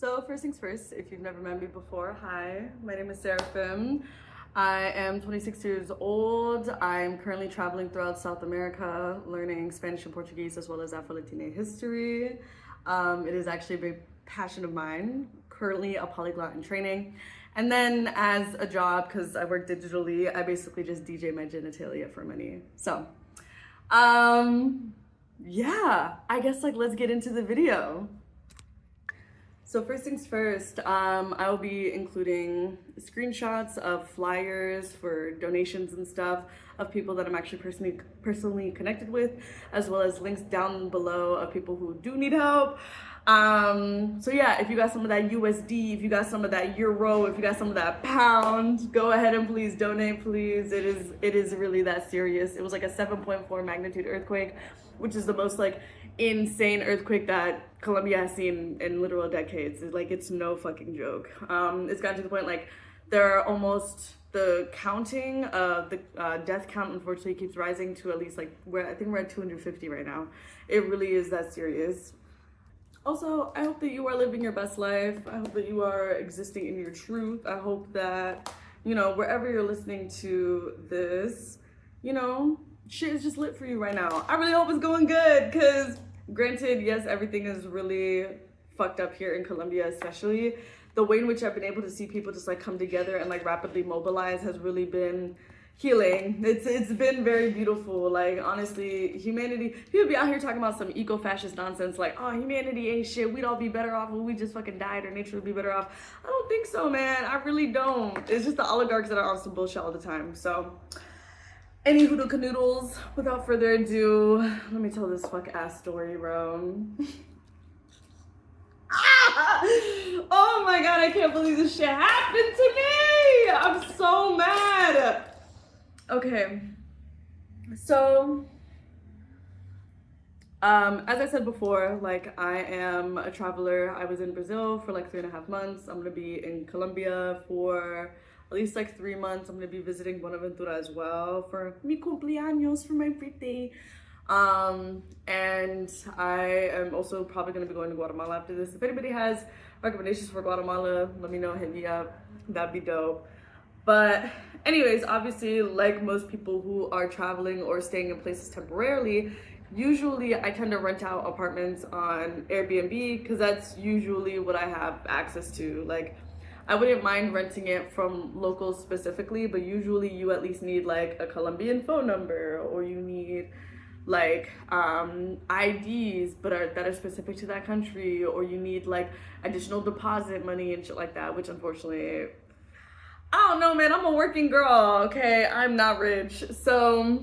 So first things first, if you've never met me before, hi, my name is Seraphim. I am 26 years old. I'm currently traveling throughout South America, learning Spanish and Portuguese as well as Afro-Latina history. It is actually a big passion of mine, currently a polyglot in training. And then as a job, because I work digitally, I basically just DJ my genitalia for money. So, yeah, I guess let's get into the video. So first things first, I will be including screenshots of flyers for donations and stuff of people that I'm actually personally connected with, as well as links down below of people who do need help. So yeah, if you got some of that USD, if you got some of that euro, if you got some of that pound, go ahead and please donate, please. It is really that serious. It was like a 7.4 magnitude earthquake, which is the most insane earthquake that Colombia has seen in literal decades. It's no fucking joke. It's gotten to the point there are almost the counting of the death count unfortunately keeps rising to at least I think we're at 250 right now. It really is that serious. Also, I hope that you are living your best life. I hope that you are existing in your truth. I hope that, wherever you're listening to this, shit is just lit for you right now. I really hope it's going good, because granted, yes, everything is really fucked up here in Colombia, especially. The way in which I've been able to see people just come together and rapidly mobilize has really been healing. It's been very beautiful. Honestly, humanity, people be out here talking about some eco-fascist nonsense oh, humanity ain't shit, we'd all be better off if we just fucking died, or nature would be better off. I don't think so, man. I really don't. It's just the oligarchs that are on some bullshit all the time. So any hoodoo canoodles, without further ado, let me tell this fuck ass story, bro. Oh my god, I can't believe this shit happened to me. I'm so mad. Okay, so as I said before, I am a traveler. I was in Brazil for 3.5 months. I'm gonna be in Colombia for at least 3 months. I'm gonna be visiting Buenaventura as well for mi cumpleaños, for my birthday. And I am also probably gonna be going to Guatemala after this. If anybody has recommendations for Guatemala, let me know, hit me up. That'd be dope. But anyways, obviously, like most people who are traveling or staying in places temporarily, usually I tend to rent out apartments on AirBNB, because that's usually what I have access to. I wouldn't mind renting it from locals specifically, but usually you at least need a Colombian phone number, or you need IDs that are specific to that country, or you need additional deposit money and shit like that, which unfortunately, I don't know, man. I'm a working girl, okay? I'm not rich. So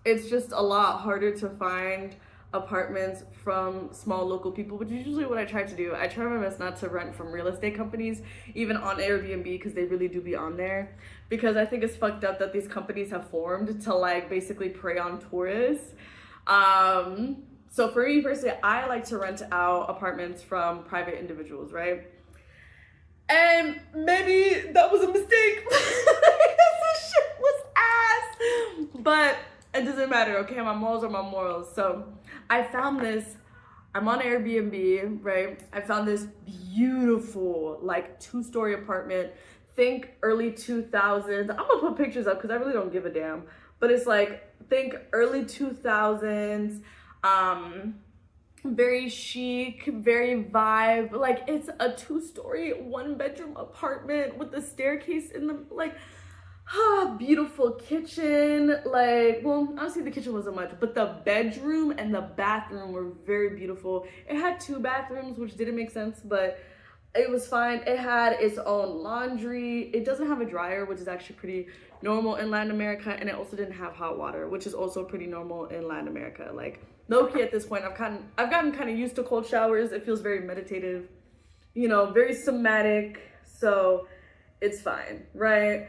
it's just a lot harder to find apartments from small local people, which is usually what I try to do. I try my best not to rent from real estate companies, even on Airbnb, because they really do be on there. Because I think it's fucked up that these companies have formed to basically prey on tourists. So for me personally, I like to rent out apartments from private individuals, right? And maybe that was a mistake. This shit was ass. But it doesn't matter, okay? My morals are my morals. So I found this, I'm on Airbnb, right? I found this beautiful 2-story apartment. Think early 2000s. I'm gonna put pictures up because I really don't give a damn. But it's think early 2000s. Very chic, very vibe. It's a 2-story, 1-bedroom apartment with a staircase in the beautiful kitchen. Well, honestly, the kitchen wasn't much, but the bedroom and the bathroom were very beautiful. It had 2 bathrooms, which didn't make sense, but it was fine. It had its own laundry. It doesn't have a dryer, which is actually pretty normal in Latin America, and it also didn't have hot water, which is also pretty normal in Latin America. Low-key at this point, I've gotten kind of used to cold showers. It feels very meditative, very somatic, so it's fine, right?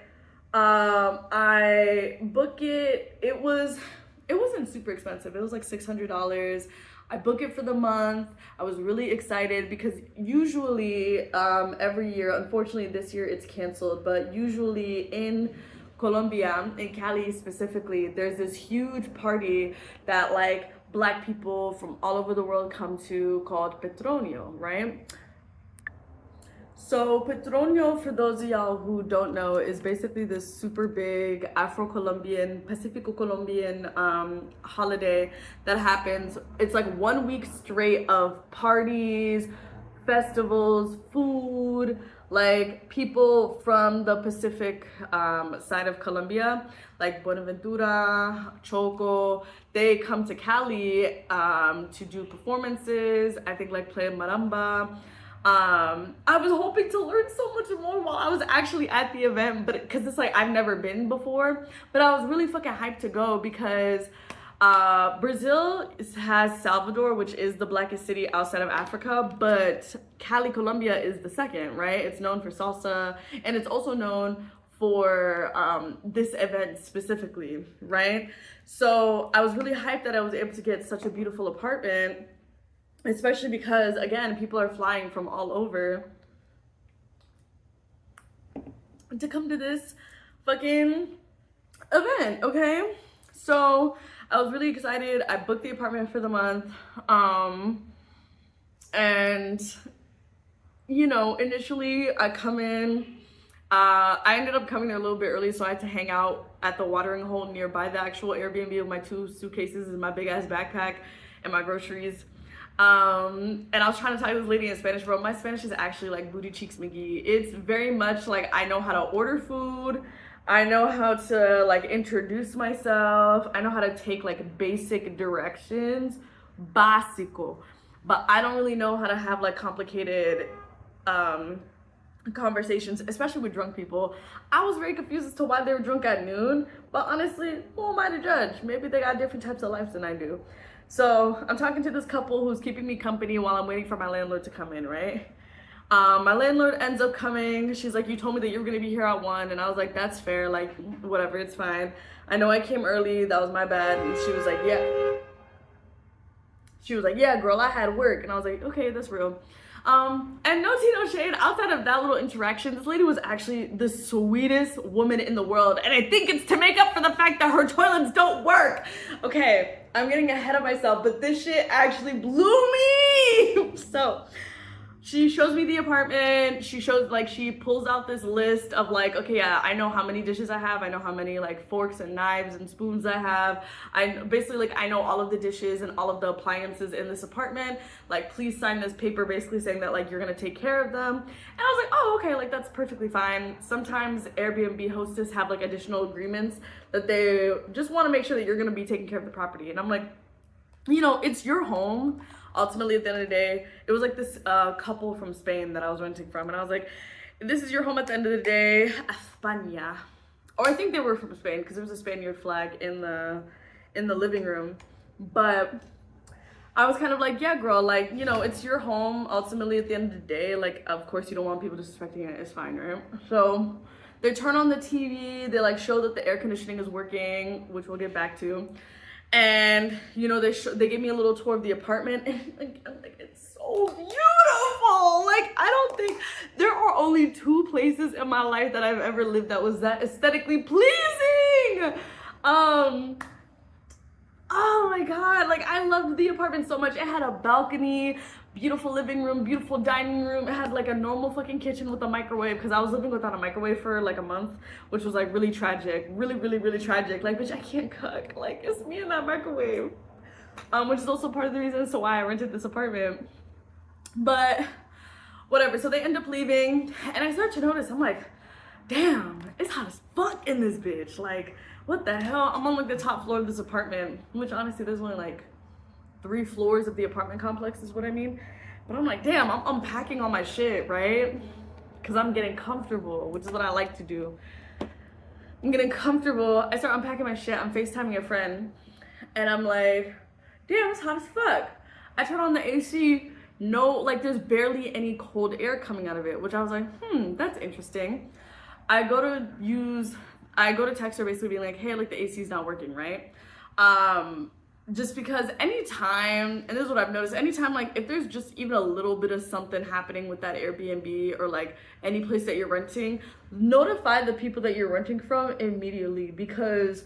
I book it. It wasn't super expensive. It was $600. I book it for the month. I was really excited because usually every year, unfortunately this year it's canceled, but usually in Colombia, in Cali specifically, there's this huge party that Black people from all over the world come to, called Petronio, right? So Petronio, for those of y'all who don't know, is basically this super big Afro-Colombian, Pacifico-Colombian holiday that happens. It's like 1 week straight of parties, festivals, food, like people from the Pacific side of Colombia, like Buenaventura, Choco, they come to Cali to do performances, I think like play marimba. I was hoping to learn so much more while I was actually at the event, but because it's like I've never been before, but I was really fucking hyped to go because Brazil has Salvador, which is the blackest city outside of Africa, but Cali, Colombia is the second, right? It's known for salsa, and it's also known for this event specifically, right? So I was really hyped that I was able to get such a beautiful apartment, especially because, again, people are flying from all over to come to this fucking event, okay? So I was really excited. I booked the apartment for the month. And, you know, initially I come in, I ended up coming there a little bit early, so I had to hang out at the watering hole nearby the actual Airbnb with my 2 suitcases and my big ass backpack and my groceries. And I was trying to talk to this lady in Spanish, bro. My Spanish is actually like booty cheeks McGee. It's very much like I know how to order food. I know how to like introduce myself. I know how to take like basic directions, básico. But I don't really know how to have like complicated conversations, especially with drunk people. I was very confused as to why they were drunk at noon, but honestly, who am I to judge? Maybe they got different types of lives than I do. So I'm talking to this couple who's keeping me company while I'm waiting for my landlord to come in, right? My landlord ends up coming. She's like, you told me that you were gonna be here at 1, and I was like, that's fair, like whatever, it's fine. I know I came early, that was my bad. And she was like, yeah. She was like, yeah, girl, I had work. And I was like, okay, that's real. And no tea, no shade, outside of that little interaction, this lady was actually the sweetest woman in the world. And I think it's to make up for the fact that her toilets don't work. Okay, I'm getting ahead of myself, but this shit actually blew me. So she shows me the apartment. She shows, like, she pulls out this list of like, okay, yeah, I know how many dishes I have. I know how many like forks and knives and spoons I have. I basically, like, I know all of the dishes and all of the appliances in this apartment. Like, please sign this paper basically saying that like you're gonna take care of them. And I was like, oh, okay, like that's perfectly fine. Sometimes Airbnb hostess have like additional agreements that they just want to make sure that you're gonna be taking care of the property. And I'm like, you know, it's your home. Ultimately, at the end of the day, it was like this couple from Spain that I was renting from, and I was like, this is your home at the end of the day, España. Or I think they were from Spain because there was a Spaniard flag in the living room. But I was kind of like, yeah, girl, like, you know, it's your home. Ultimately, at the end of the day, like, of course, you don't want people disrespecting it. It's fine, right? So they turn on the TV. They like show that the air conditioning is working, which we'll get back to. And you know, they gave me a little tour of the apartment, and like it's so beautiful. Like, I don't think there are only 2 places in my life that I've ever lived that was that aesthetically pleasing. Oh my god, like I loved the apartment so much. It had a balcony, beautiful living room, beautiful dining room. It had like a normal fucking kitchen with a microwave, because I was living without a microwave for like a month, which was like really tragic, really tragic. Like, bitch, I can't cook. Like, it's me and that microwave, which is also part of the reason as to why I rented this apartment. But whatever. So they end up leaving, and I start to notice, I'm like, damn, it's hot as fuck in this bitch. Like, what the hell? I'm on like the top floor of this apartment, which honestly there's only like 3 floors of the apartment complex is what I mean. But I'm like, damn, I'm unpacking all my shit, right? Because I'm getting comfortable, which is what I like to do. I'm getting comfortable. I start unpacking my shit. I'm FaceTiming a friend, and I'm like, damn, it's hot as fuck. I turn on the AC. No, like there's barely any cold air coming out of it, which I was like, that's interesting. I go to text her basically being like, hey, like the AC is not working, right? Just because anytime, and this is what I've noticed, anytime like if there's just even a little bit of something happening with that Airbnb or like any place that you're renting, notify the people that you're renting from immediately, because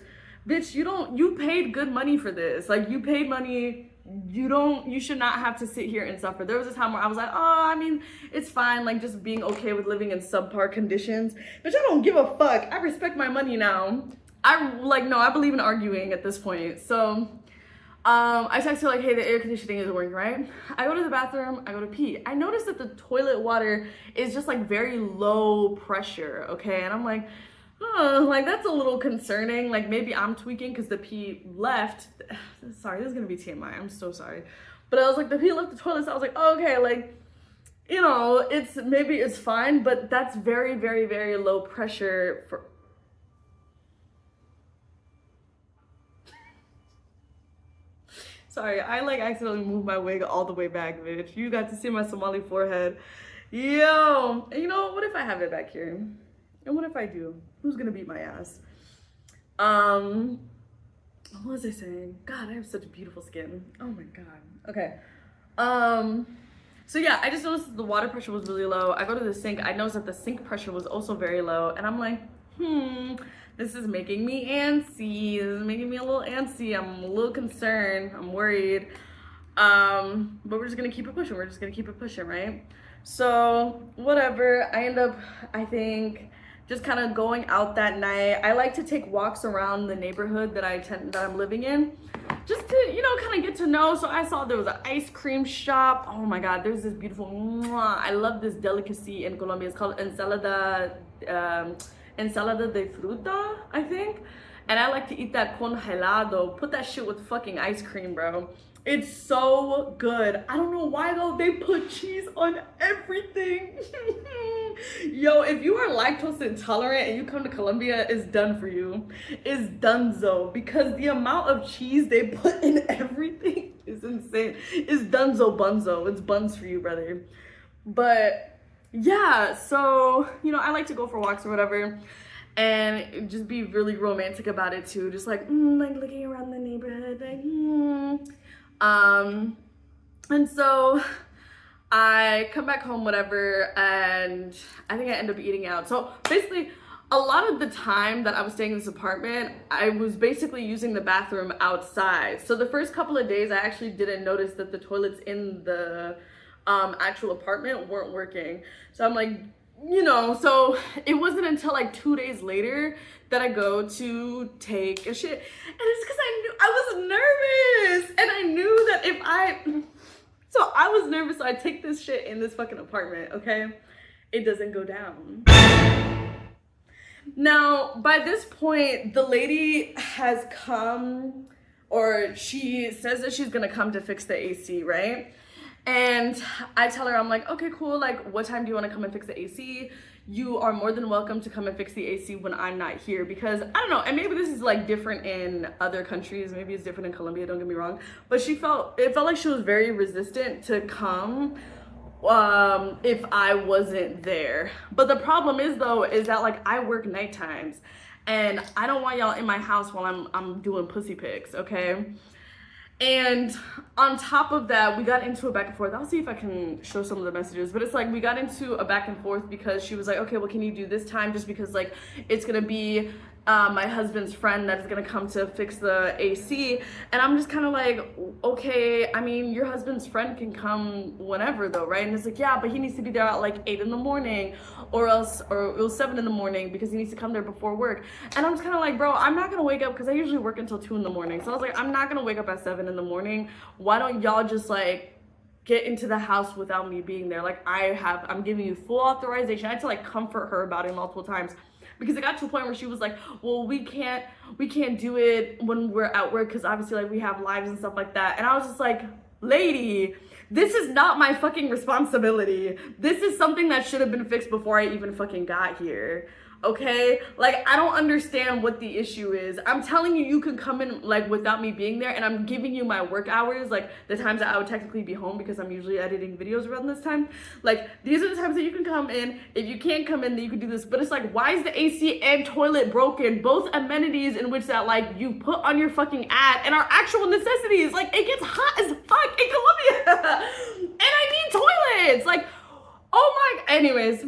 bitch, you paid good money for this. Like, you paid money. You should not have to sit here and suffer. There was a time where I was like, oh, I mean, it's fine, like, just being okay with living in subpar conditions. But I don't give a fuck. I respect my money now. I believe in arguing at this point. So I text her like, hey, the air conditioning isn't working, right? I go to the bathroom, I go to pee. I noticed that the toilet water is just like very low pressure, okay? And I'm like, oh, like, that's a little concerning. Like, maybe I'm tweaking because the pee left. Sorry, this is gonna be TMI. I'm so sorry. But I was like, the pee left the toilet, so I was like, oh, okay, like, you know, maybe it's fine, but that's very, very, very low pressure for. Sorry, I like accidentally moved my wig all the way back, bitch. You got to see my Somali forehead. Yo, and you know, what if I have it back here? And what if I do? Who's gonna beat my ass? What was I saying? God, I have such beautiful skin. Oh my God. Okay. So yeah, I just noticed that the water pressure was really low. I go to the sink. I noticed that the sink pressure was also very low. And I'm like, this is making me antsy. This is making me a little antsy. I'm a little concerned. I'm worried. But we're just gonna keep it pushing. We're just gonna keep it pushing, right? So whatever. I end up, I think, just kind of going out that night. I like to take walks around the neighborhood that I'm living in, just to, you know, kind of get to know. So I saw there was an ice cream shop. Oh my God, there's this beautiful, I love this delicacy in Colombia. It's called ensalada de fruta, I think. And I like to eat that con helado. Put that shit with fucking ice cream, bro. It's so good. I don't know why though, they put cheese on everything. Yo, if you are lactose intolerant and you come to Colombia, it's done for you. It's donezo, because the amount of cheese they put in everything is insane. It's donezo bunzo. It's buns for you, brother. But yeah, so, you know, I like to go for walks or whatever and just be really romantic about it too. Just like looking around the neighborhood, like, and so I come back home, whatever, and I think I end up eating out. So basically, a lot of the time that I was staying in this apartment, I was basically using the bathroom outside. So the first couple of days, I actually didn't notice that the toilets in the actual apartment weren't working. So I'm like, you know, so it wasn't until like 2 days later that I go to take a shit. And it's because I was nervous. And I knew that so I was nervous, so I take this shit in this fucking apartment, okay? It doesn't go down. Now, by this point, the lady has come, or she says that she's gonna come to fix the AC, right? And I tell her, I'm like, okay, cool, like, what time do you wanna come and fix the AC? You are more than welcome to come and fix the AC when I'm not here, because I don't know, and maybe this is like different in other countries, maybe it's different in Colombia, don't get me wrong, but it felt like she was very resistant to come if I wasn't there. But the problem is though, is that like I work night times and I don't want y'all in my house while I'm doing pussy pics, okay? And on top of that, we got into a back and forth. I'll see if I can show some of the messages, but it's like we got into a back and forth because she was like, okay, well, can you do this time? Just because like it's gonna be my husband's friend that is gonna come to fix the AC. And I'm just kind of like, okay, I mean, your husband's friend can come whenever though, right? And it's like, yeah, but he needs to be there at like 8 in the morning or it was 7 in the morning because he needs to come there before work. And I'm just kind of like, bro, I'm not gonna wake up because I usually work until 2 in the morning. So I was like, I'm not gonna wake up at 7 in the morning. Why don't y'all just like get into the house without me being there? Like I'm giving you full authorization. I had to like comfort her about it multiple times. Because it got to a point where she was like, well, we can't do it when we're at work because obviously like we have lives and stuff like that. And I was just like, lady, this is not my fucking responsibility. This is something that should have been fixed before I even fucking got here. Okay, like I don't understand what the issue is. I'm telling you, you can come in like without me being there, and I'm giving you my work hours, like the times that I would technically be home because I'm usually editing videos around this time. Like these are the times that you can come in. If you can't come in, then you can do this. But it's like, why is the AC and toilet broken? Both amenities in which that like you put on your fucking ad and are actual necessities. Like it gets hot as fuck in Colombia, and I need toilets. Like, oh my. Anyways.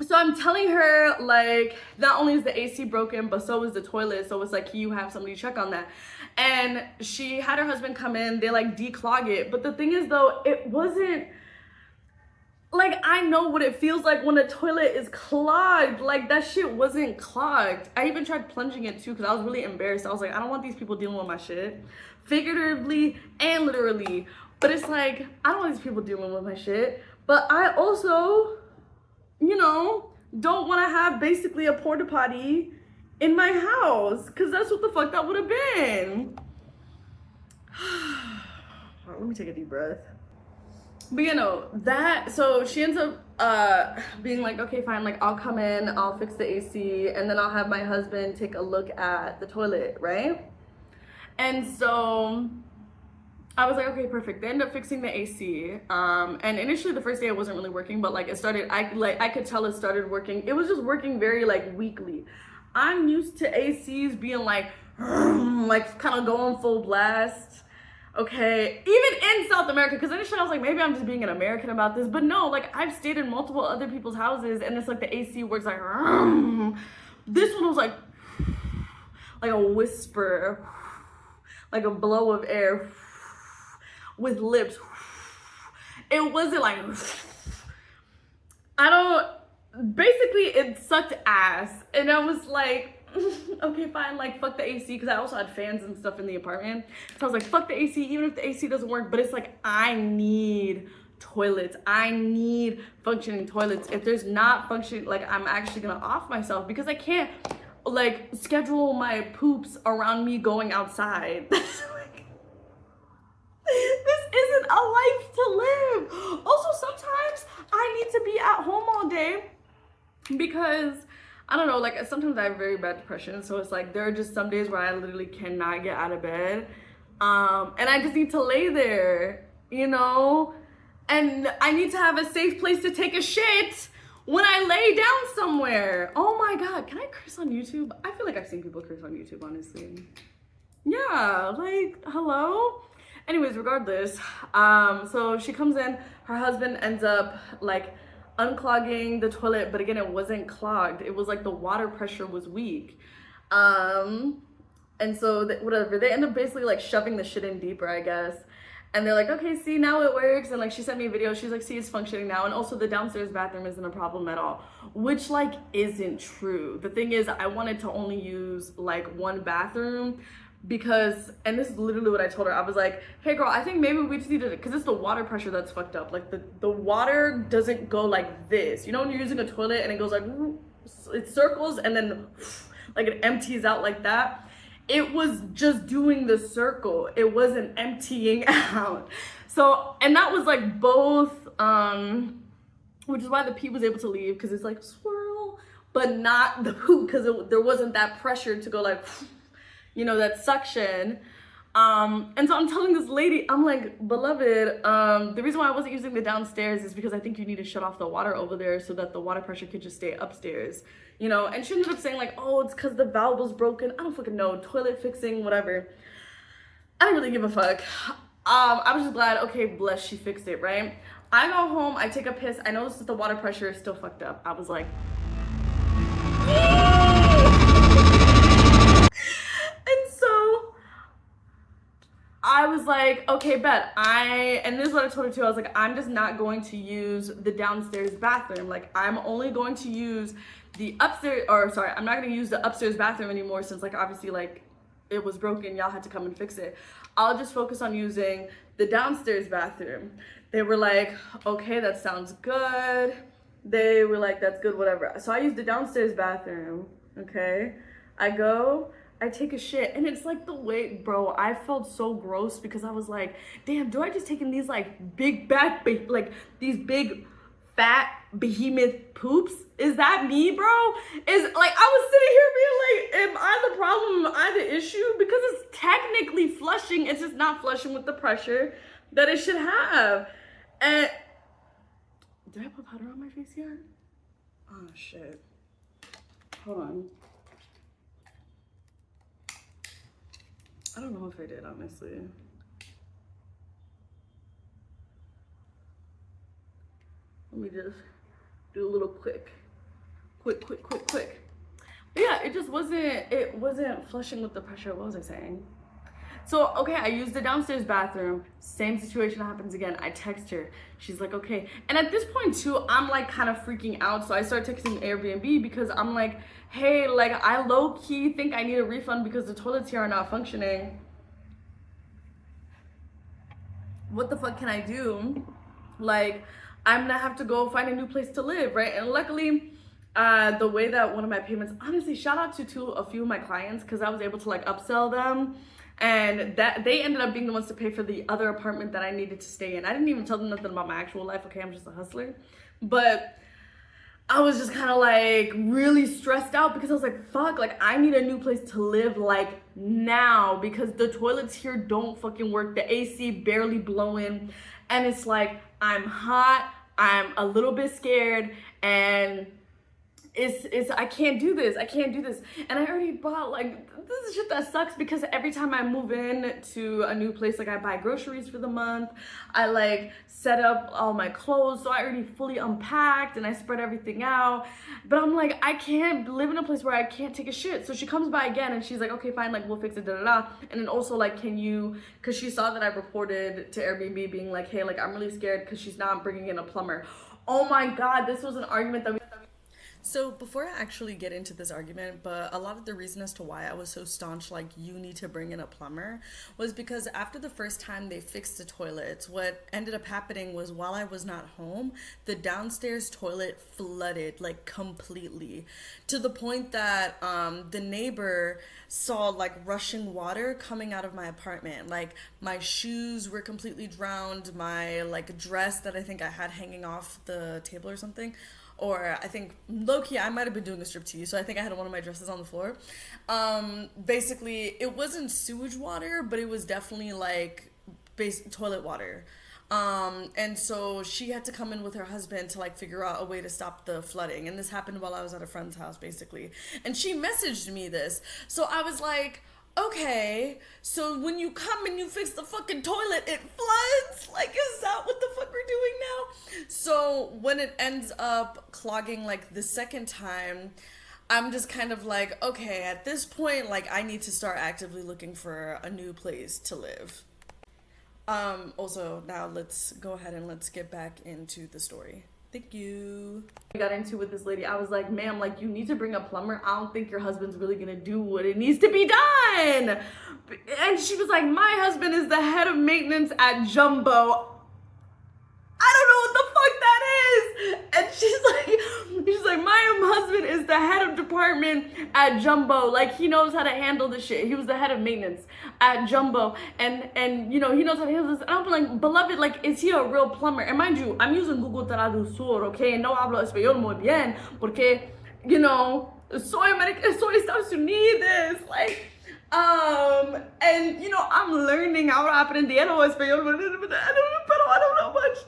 So I'm telling her, like, not only is the AC broken, but so is the toilet. So it's like, can you have somebody check on that? And she had her husband come in, they like declog it. But the thing is though, it wasn't, like, I know what it feels like when a toilet is clogged. Like, that shit wasn't clogged. I even tried plunging it too, because I was really embarrassed. I was like, I don't want these people dealing with my shit, figuratively and literally. But it's like, I don't want these people dealing with my shit. But I also, you know, don't want to have basically a porta potty in my house, because that's what the fuck that would have been. Let me take a deep breath. But you know, that, so she ends up being like, okay, fine, like, I'll come in, I'll fix the AC, and then I'll have my husband take a look at the toilet, right? And so I was like, okay, perfect. They ended up fixing the AC. And initially the first day it wasn't really working, but like it started, I could tell it started working. It was just working very like weakly. I'm used to ACs being like kind of going full blast. Okay, even in South America, because initially I was like, maybe I'm just being an American about this, but no, like, I've stayed in multiple other people's houses, and it's like the AC works like, this one was like a whisper, like a blow of air with lips. It wasn't like, basically it sucked ass, and I was like, okay, fine, like, fuck the AC, because I also had fans and stuff in the apartment. So I was like, fuck the AC, even if the AC doesn't work. But it's like, I need toilets. I need functioning toilets. If there's not functioning, like, I'm actually gonna off myself, because I can't, like, schedule my poops around me going outside. This isn't a life to live. Also, sometimes I need to be at home all day, because I don't know, like, sometimes I have very bad depression, so it's like there are just some days where I literally cannot get out of bed, and I just need to lay there, you know, and I need to have a safe place to take a shit when I lay down somewhere. Oh my god, can I curse on YouTube? I feel like I've seen people curse on YouTube, honestly. Yeah, like, hello? Anyways, regardless, so she comes in, her husband ends up like unclogging the toilet, but again, it wasn't clogged. It was like the water pressure was weak. And so whatever, they end up basically like shoving the shit in deeper, I guess. And they're like, okay, see, now it works. And like, she sent me a video. She's like, see, it's functioning now. And also the downstairs bathroom isn't a problem at all, which like isn't true. The thing is, I wanted to only use like one bathroom, because, and this is literally what I told her. I was like, hey girl, I think maybe we just need to, because it's the water pressure that's fucked up. Like the water doesn't go like this. You know when you're using a toilet and it goes like, it circles and then like it empties out like that? It was just doing the circle. It wasn't emptying out. So, and that was like both, which is why the pee was able to leave, because it's like swirl, but not the poop, because there wasn't that pressure to go like, you know, that suction. And so I'm telling this lady, I'm like, beloved, the reason why I wasn't using the downstairs is because I think you need to shut off the water over there so that the water pressure could just stay upstairs, you know? And she ended up saying like, oh, it's because the valve was broken. I don't fucking know, toilet fixing, whatever. I didn't really give a fuck. I was just glad, okay, bless, she fixed it, right? I go home, I take a piss, I notice that the water pressure is still fucked up. I was like, I was like, okay, bet. And this is what I told her too. I was like, I'm just not going to use the downstairs bathroom. Like, I'm only going to use the upstairs, or sorry, I'm not going to use the upstairs bathroom anymore, since like obviously like it was broken. Y'all had to come and fix it. I'll just focus on using the downstairs bathroom. They were like, okay, that sounds good. They were like, that's good, whatever. So I used the downstairs bathroom, okay? I take a shit, and it's like the way, bro, I felt so gross, because I was like, damn, do I just take in these like big back, like these big fat behemoth poops? Is that me, bro? Is like, I was sitting here being like, am I the problem? Am I the issue? Because it's technically flushing, it's just not flushing with the pressure that it should have. And did I put powder on my face yet? Oh shit. Hold on. I don't know if I did, honestly. Let me just do a little quick quick. But yeah, it wasn't flushing with the pressure. What was I saying? So, okay, I used the downstairs bathroom. Same situation happens again. I text her. She's like, okay. And at this point, too, I'm like kind of freaking out. So I start texting Airbnb because I'm like, hey, like I low-key think I need a refund because the toilets here are not functioning. What the fuck can I do? Like, I'm gonna have to go find a new place to live, right? And luckily, the way that one of my payments, honestly, shout out to a few of my clients because I was able to like upsell them. And that they ended up being the ones to pay for the other apartment that I needed to stay in. I didn't even tell them nothing about my actual life. Okay, I'm just a hustler. But I was just kind of like really stressed out because I was like, fuck, like I need a new place to live like now because the toilets here don't fucking work. The AC barely blowing. And it's like, I'm hot, I'm a little bit scared, and it's I can't do this. And I already bought, like, this is shit that sucks because every time I move in to a new place, like I buy groceries for the month, I like set up all my clothes, so I already fully unpacked and I spread everything out. But I'm like, I can't live in a place where I can't take a shit. So she comes by again and she's like, okay, fine, like we'll fix it, da da da. And then also like, can you, because she saw that I reported to Airbnb being like, hey, like I'm really scared because she's not bringing in a plumber. Oh my God, this was an argument that we. So before I actually get into this argument, but a lot of the reason as to why I was so staunch, like you need to bring in a plumber, was because after the first time they fixed the toilets, what ended up happening was while I was not home, the downstairs toilet flooded like completely to the point that the neighbor saw like rushing water coming out of my apartment. Like my shoes were completely drowned, my like dress that I think I had hanging off the table or something. Or I think, low-key, I might have been doing a striptease, so I think I had one of my dresses on the floor. Basically, it wasn't sewage water, but it was definitely, like, toilet water. And so she had to come in with her husband to, like, figure out a way to stop the flooding. And this happened while I was at a friend's house, basically. And she messaged me this. So I was like, okay, so when you come and you fix the fucking toilet, it floods? Like, is that what the fuck we're doing now? So when it ends up clogging, like, the second time, I'm just kind of like, okay, at this point, like, I need to start actively looking for a new place to live. Also, now let's go ahead and let's get back into the story. Thank you. I got into with this lady. I was like, ma'am, like you need to bring a plumber. I don't think your husband's really gonna do what it needs to be done. And she was like, my husband is the head of maintenance at Jumbo. I don't know what the fuck that is. And she's like, my husband is the head of department at Jumbo. Like he knows how to handle the shit. He was the head of maintenance at Jumbo. And you know, he knows how to handle this. And I'm like, beloved, like, is he a real plumber? And mind you, I'm using Google Traductor, okay? No hablo español muy bien. Porque, you know, soy América, soy Estados Unidos. Like, and you know, I'm learning how to aprendiendo español, but I don't know much.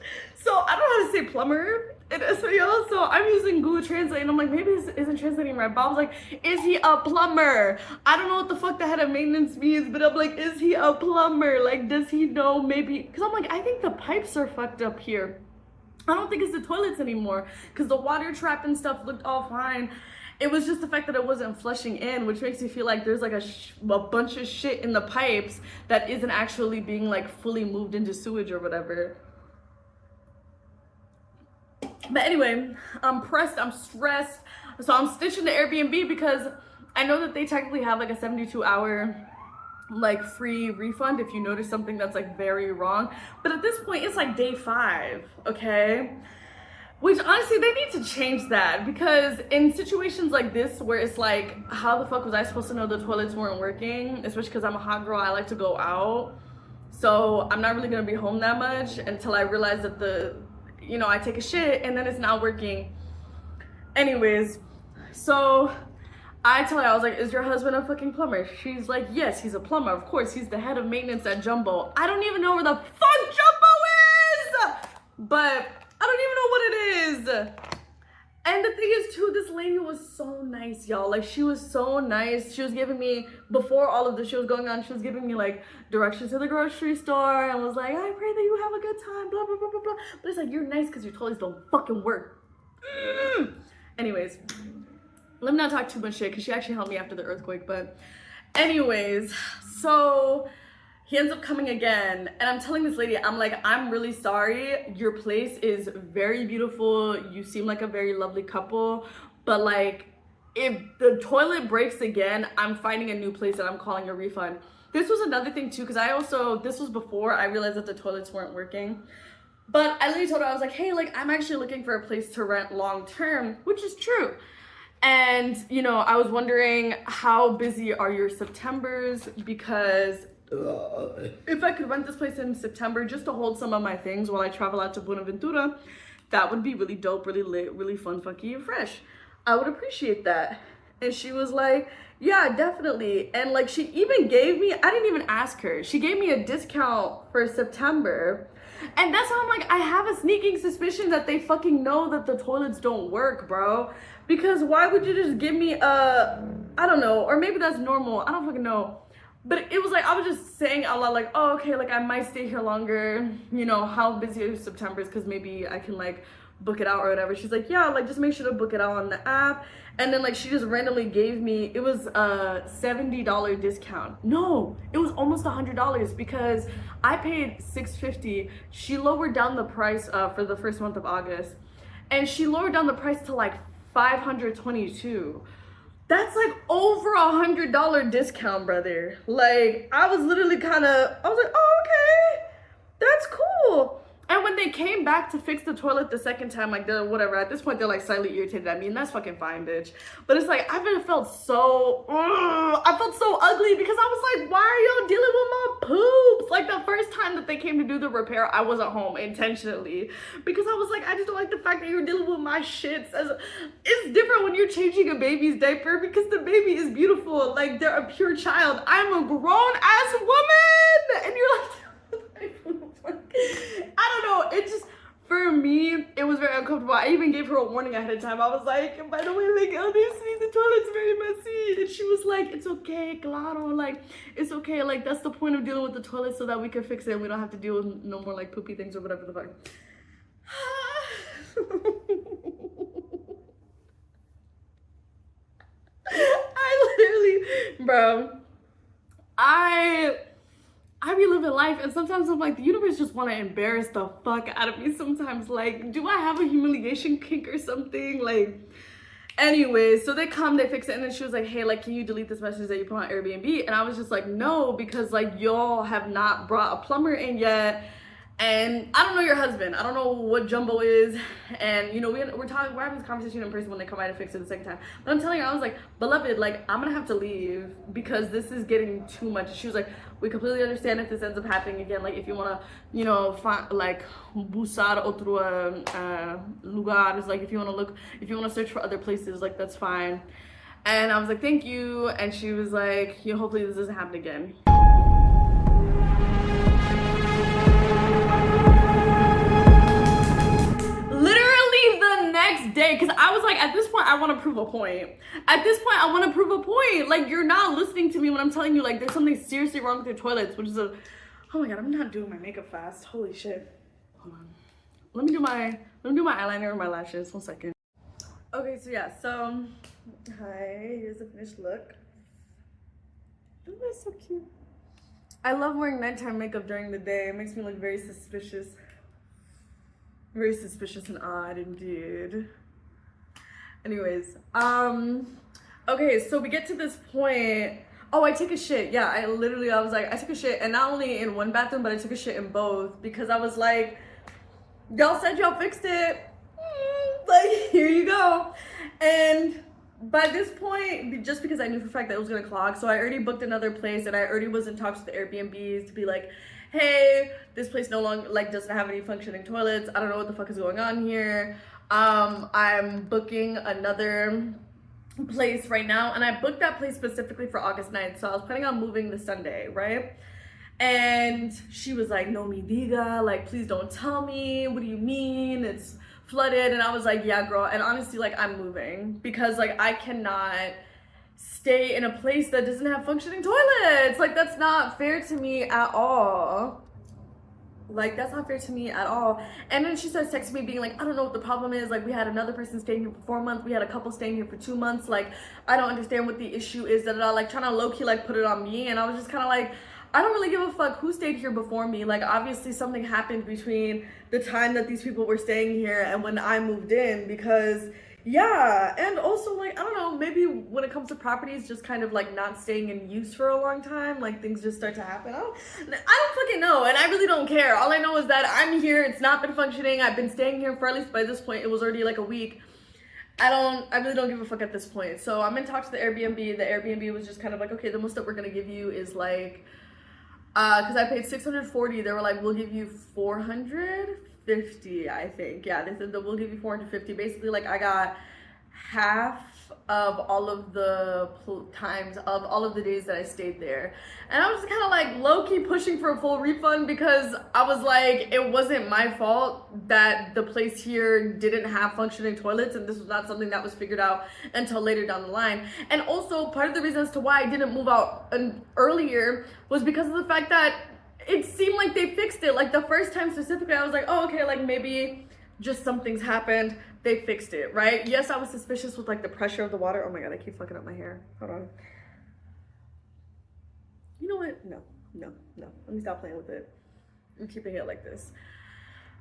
So I don't know how to say plumber in español. So I'm using Google Translate, and I'm like, maybe this isn't translating right. Bob's like, is he a plumber? I don't know what the fuck the head of maintenance means, but I'm like, is he a plumber? Like, does he know maybe? Because I'm like, I think the pipes are fucked up here. I don't think it's the toilets anymore because the water trap and stuff looked all fine. It was just the fact that it wasn't flushing in, which makes me feel like there's like a bunch of shit in the pipes that isn't actually being like fully moved into sewage or whatever. But anyway, I'm pressed, I'm stressed. So I'm stitching the Airbnb because I know that they technically have like a 72-hour like free refund if you notice something that's like very wrong. But at this point, it's like day 5, okay? Which honestly, they need to change that because in situations like this where it's like, how the fuck was I supposed to know the toilets weren't working? Especially because I'm a hot girl, I like to go out. So I'm not really gonna be home that much until I realize that I take a shit and then it's not working. Anyways, so I tell her, I was like, is your husband a fucking plumber? She's like, yes, he's a plumber. Of course, he's the head of maintenance at Jumbo. I don't even know where the fuck Jumbo is! But I don't even know what it is. And the thing is too, this lady was so nice, y'all. Like, she was so nice. She was giving me, before all of this shit was going on, she was giving me like directions to the grocery store and was like, I pray that you have a good time, blah, blah, blah, blah, blah. But it's like, you're nice because your toilets don't fucking work. Anyways, let me not talk too much shit because she actually helped me after the earthquake. But anyways, so he ends up coming again, and I'm telling this lady, I'm like, I'm really sorry, your place is very beautiful, you seem like a very lovely couple, but like, if the toilet breaks again, I'm finding a new place and I'm calling a refund. This was another thing too, because this was before I realized that the toilets weren't working. But I literally told her, I was like, hey, like, I'm actually looking for a place to rent long term, which is true. And, you know, I was wondering, how busy are your Septembers? Because if I could rent this place in September just to hold some of my things while I travel out to Buenaventura, that would be really dope, really lit, really fun, funky, and fresh. I would appreciate that. And she was like, yeah, definitely. And like, she even gave me, I didn't even ask her, she gave me a discount for September. And that's how I'm like, I have a sneaking suspicion that they fucking know that the toilets don't work, bro. Because why would you just give me a, I don't know, or maybe that's normal, I don't fucking know. But it was like, I was just saying out loud, like, oh, okay, like, I might stay here longer. You know, how busy are September's? Because maybe I can, like, book it out or whatever. She's like, yeah, like, just make sure to book it out on the app. And then, like, she just randomly gave me, it was a $70 discount. No, it was almost $100 because I paid $650. She lowered down the price for the first month of August. And she lowered down the price to, like, $522. That's like over $100 discount, brother. Like, I was literally I was like, oh, okay, that's cool. And when they came back to fix the toilet the second time, like, they're whatever, at this point, they're like slightly irritated at me, and that's fucking fine, bitch. But it's like, I felt so ugly because I was like, why are y'all dealing with my poops? Like, the first time that they came to do the repair, I wasn't home intentionally because I was like, I just don't like the fact that you're dealing with my shits. It's different when you're changing a baby's diaper because the baby is beautiful. Like, they're a pure child. I'm a grown-ass woman! And you're like, I don't know, it just, for me, it was very uncomfortable. I even gave her a warning ahead of time. I was like, by the way, like, honestly, the toilet's very messy. And she was like, it's okay, claro, like, it's okay, like, that's the point of dealing with the toilet so that we can fix it and we don't have to deal with no more, like, poopy things or whatever the fuck. I literally, bro, I be living life, and sometimes I'm like, the universe just want to embarrass the fuck out of me sometimes. Like, do I have a humiliation kink or something? Like, anyways, so they come, they fix it, and then she was like, hey, like, can you delete this message that you put on Airbnb? And I was just like, no, because, like, y'all have not brought a plumber in yet, and I don't know your husband. I don't know what Jumbo is, and, you know, we're having this conversation in person when they come by to fix it the second time. But I'm telling her, I was like, beloved, like, I'm gonna have to leave because this is getting too much. She was like, we completely understand if this ends up happening again. Like, if you wanna, you know, find, like, buscar otro lugares, like, if you wanna search for other places, like, that's fine. And I was like, thank you. And she was like, you know, hopefully this doesn't happen again. Day, because I was like, at this point, I want to prove a point. At this point, I want to prove a point. Like, you're not listening to me when I'm telling you, like, there's something seriously wrong with your toilets, which is oh my god, I'm not doing my makeup fast. Holy shit. Hold on. Let me do my eyeliner and my lashes. 1 second. Okay, so yeah, so hi, here's the finished look. Oh, that's so cute. I love wearing nighttime makeup during the day. It makes me look very suspicious. Very suspicious and odd indeed. Anyways, okay, so we get to this point. Oh, I take a shit. Yeah, I was like, I took a shit, and not only in one bathroom, but I took a shit in both because I was like, y'all said y'all fixed it. Like, here you go. And by this point, just because I knew for a fact that it was gonna clog, so I already booked another place, and I already was in talks with the Airbnbs to be like, hey, this place no longer, like, doesn't have any functioning toilets. I don't know what the fuck is going on here. I'm booking another place right now, and I booked that place specifically for August 9th, so I was planning on moving this Sunday, right? And she was like, no me diga, like, please don't tell me, what do you mean, it's flooded? And I was like, yeah, girl, and honestly, like, I'm moving, because, like, I cannot stay in a place that doesn't have functioning toilets. Like, that's not fair to me at all. Like, that's not fair to me at all. And then she starts texting me being like, I don't know what the problem is. Like, we had another person staying here for 4 months. We had a couple staying here for 2 months. Like, I don't understand what the issue is. Like, trying to low-key, like, put it on me. And I was just kind of like, I don't really give a fuck who stayed here before me. Like, obviously something happened between the time that these people were staying here and when I moved in, because yeah. And also, like, I don't know, maybe when it comes to properties just kind of like not staying in use for a long time, like things just start to happen. I don't fucking know, and I really don't care. All I know is that I'm here. It's not been functioning. I've been staying here for, at least by this point, it was already like a week. I really don't give a fuck at this point. So I'm in talks to the Airbnb. The Airbnb was just kind of like, okay, the most that we're gonna give you is like, because I paid $640, they were like, we'll give you $450, I think. Yeah, they said that we'll give you $450. Basically, like, I got half of all of the times of all of the days that I stayed there. And I was kind of like low-key pushing for a full refund, because I was like, it wasn't my fault that the place here didn't have functioning toilets, and this was not something that was figured out until later down the line. And also, part of the reason as to why I didn't move out earlier was because of the fact that it seemed like they fixed it. Like, the first time specifically, I was like, oh, okay, like maybe just something's happened. They fixed it, right? Yes, I was suspicious with like the pressure of the water. Oh my God, I keep fucking up my hair. Hold on. You know what? No. Let me stop playing with it. I'm keeping it like this.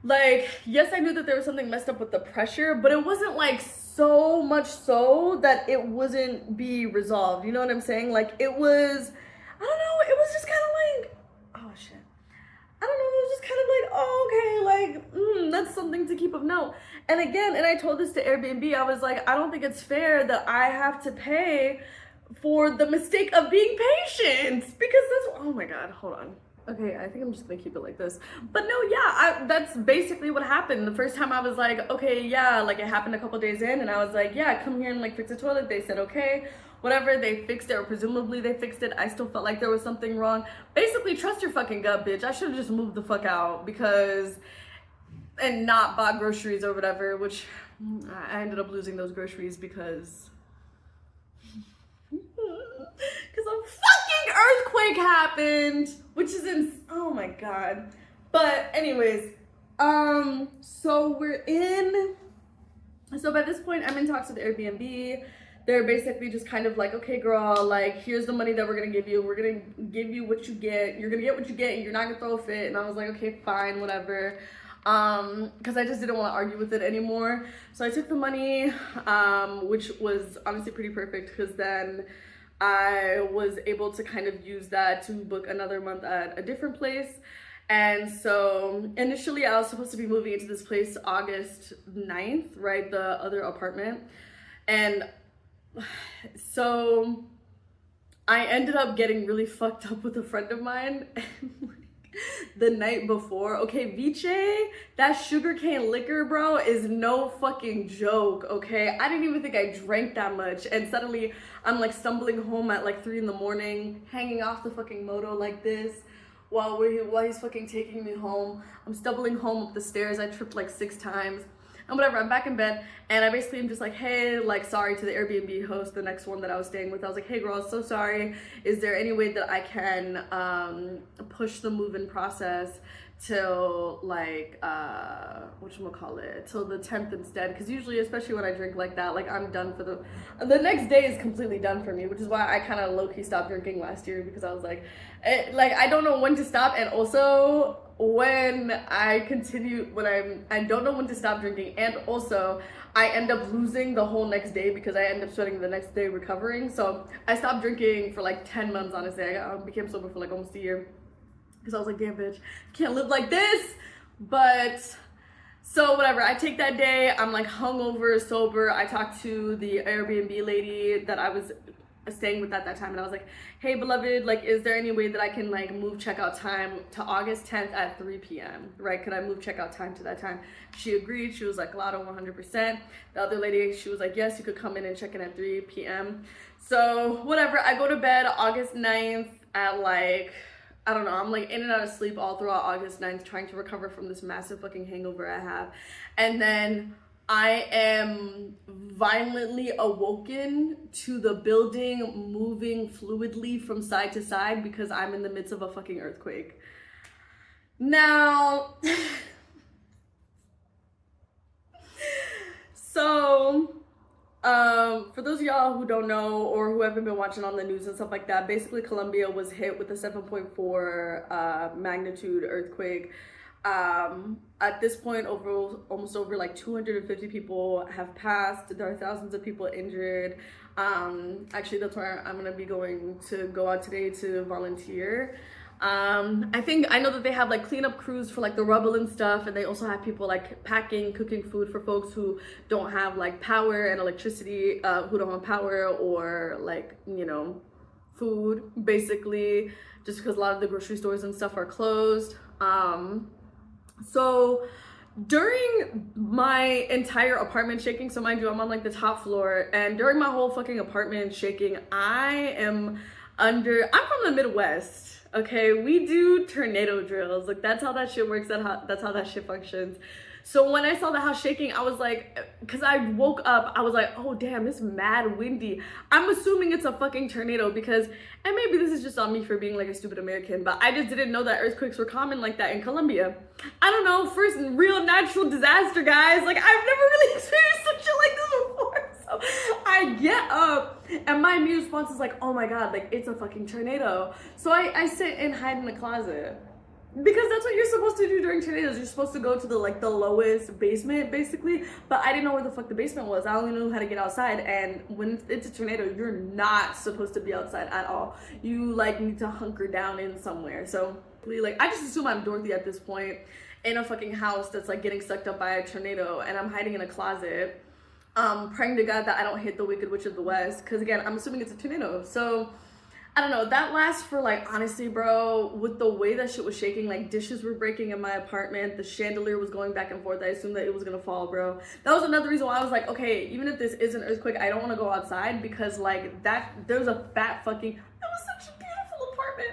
Like, yes, I knew that there was something messed up with the pressure, but it wasn't like so much so that it wasn't be resolved. You know what I'm saying? Like, it was, I don't know, it was just kind of like, oh shit. I don't know, it was just kind of like, oh, okay, like, that's something to keep of note. And again, and I told this to Airbnb, I was like, I don't think it's fair that I have to pay for the mistake of being patient, because that's, oh my God, hold on. Okay, I think I'm just gonna keep it like this. But no, yeah, that's basically what happened. The first time I was like, okay, yeah, like it happened a couple days in, and I was like, yeah, come here and like fix the toilet. They said, okay, whatever, they fixed it, or presumably they fixed it. I still felt like there was something wrong. Basically, trust your fucking gut, bitch. I should have just moved the fuck out, and not bought groceries or whatever, which I ended up losing those groceries because a fucking earthquake happened, which is oh my God. But anyways, so by this point, I'm in talks with Airbnb. They're basically just kind of like, okay, girl, like, here's the money that we're gonna give you. We're gonna give you what you get. You're gonna get what you get, and you're not gonna throw a fit. And I was like, okay, fine, whatever. Because I just didn't want to argue with it anymore. So I took the money, which was honestly pretty perfect, because then I was able to kind of use that to book another month at a different place. And so initially I was supposed to be moving into this place August 9th, right? The other apartment. And so I ended up getting really fucked up with a friend of mine. The night before, okay, Viche, that sugarcane liquor, bro, is no fucking joke, okay? I didn't even think I drank that much, and suddenly I'm like stumbling home at like 3 in the morning, hanging off the fucking moto like this, while he's fucking taking me home. I'm stumbling home up the stairs. I tripped like 6 times. And whatever, I'm back in bed, and I basically am just like, hey, like, sorry to the Airbnb host, the next one that I was staying with. I was like, hey, girl, I'm so sorry. Is there any way that I can push the move-in process till, like, whatchamacallit, till the 10th instead? Because usually, especially when I drink like that, like, I'm done for the next day is completely done for me, which is why I kind of low-key stopped drinking last year, because I was like, I don't know when to stop, and also when I don't know when to stop drinking, and also I end up losing the whole next day because I end up spending the next day recovering. So I stopped drinking for like 10 months, honestly. I became sober for like almost a year, because I was like, damn, bitch, can't live like this. But so whatever, I take that day, I'm like hungover, sober. I talked to the Airbnb lady that I was staying with at that time, and I was like, hey, beloved, like, is there any way that I can like move checkout time to August 10th at 3 p.m., right? Could I move checkout time to that time? She agreed. She was like, Lotto, 100%. The other lady, she was like, yes, you could come in and check in at 3 p.m. So whatever, I go to bed August 9th at like, I don't know, I'm like in and out of sleep all throughout August 9th, trying to recover from this massive fucking hangover I have. And then I am violently awoken to the building moving fluidly from side to side, because I'm in the midst of a fucking earthquake. Now, so, for those of y'all who don't know or who haven't been watching on the news and stuff like that, basically Colombia was hit with a 7.4 magnitude earthquake. At this point, almost over like 250 people have passed. There are thousands of people injured. Actually, that's where I'm gonna be going to go out today to volunteer. I know that they have like cleanup crews for like the rubble and stuff, and they also have people like packing, cooking food for folks who don't have like power and electricity, who don't have power or like, you know, food, basically, just because a lot of the grocery stores and stuff are closed. So during my entire apartment shaking, so mind you, I'm on like the top floor, and during my whole fucking apartment shaking, I'm from the Midwest. Okay, we do tornado drills. Like, that's how that shit works. That's how that shit functions. So when I saw the house shaking, I was like, because I woke up, I was like, oh damn, it's mad windy. I'm assuming it's a fucking tornado because, and maybe this is just on me for being like a stupid American, but I just didn't know that earthquakes were common like that in Colombia. I don't know, first real natural disaster, guys. Like, I've never really experienced some shit like this before. So I get up and my immediate response is like, oh my God, like it's a fucking tornado. So I sit and hide in the closet. Because that's what you're supposed to do during tornadoes. You're supposed to go to the lowest basement, basically. But I didn't know where the fuck the basement was. I only knew how to get outside. And when it's a tornado, you're not supposed to be outside at all. You like need to hunker down in somewhere. So like, I just assume I'm Dorothy at this point in a fucking house that's like getting sucked up by a tornado, and I'm hiding in a closet, praying to God that I don't hit the Wicked Witch of the West. Because again, I'm assuming it's a tornado. So I don't know, that lasts for like, honestly, bro, with the way that shit was shaking, like dishes were breaking in my apartment, the chandelier was going back and forth. I assumed that it was gonna fall, bro. That was another reason why I was like, okay, even if this is an earthquake, I don't want to go outside, because like there was a fat fucking, that was such a beautiful apartment.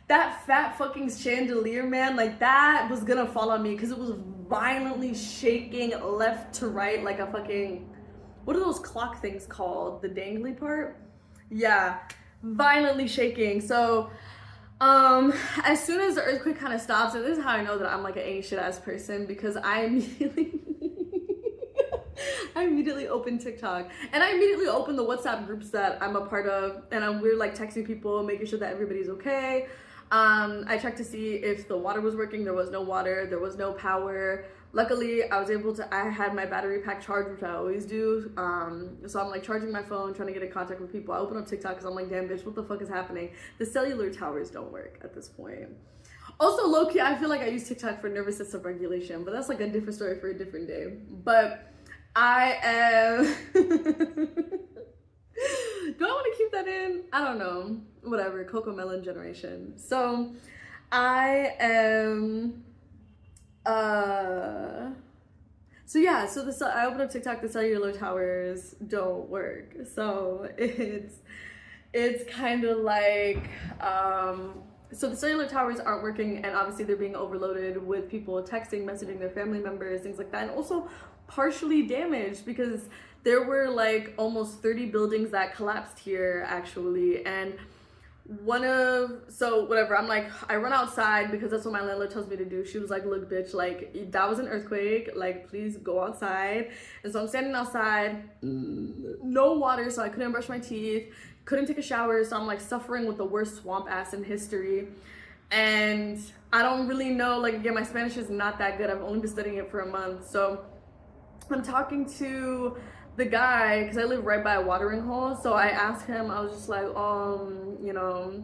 That fat fucking chandelier, man, like that was gonna fall on me because it was violently shaking left to right like a fucking, what are those clock things called? The dangly part? Yeah. Violently shaking. So as soon as the earthquake kind of stops, and this is how I know that I'm like an ain't shit ass person, because I immediately open TikTok, and I immediately open the WhatsApp groups that I'm a part of, and we're like texting people, making sure that everybody's okay. I checked to see if the water was working. There was no water, there was no power. Luckily, I had my battery pack charged, which I always do. So I'm like charging my phone, trying to get in contact with people. I open up TikTok because I'm like, damn bitch, what the fuck is happening? The cellular towers don't work at this point. Also, low-key, I feel like I use TikTok for nervous system regulation, but that's like a different story for a different day. But I am... Do I want to keep that in? I don't know. Whatever, Coco Melon generation. So I am... I opened up TikTok, the cellular towers don't work. So it's kind of like, so the cellular towers aren't working, and obviously they're being overloaded with people texting, messaging their family members, things like that, and also partially damaged because there were like almost 30 buildings that collapsed here actually. And I'm like, I run outside because that's what my landlord tells me to do. She was like, look bitch, like that was an earthquake, like please go outside. And so I'm standing outside, no water, so I couldn't brush my teeth, couldn't take a shower, so I'm like suffering with the worst swamp ass in history. And I don't really know, like again, my Spanish is not that good. I've only been studying it for a month. So I'm talking to the guy because I live right by a watering hole. So I asked him, I was just like, you know,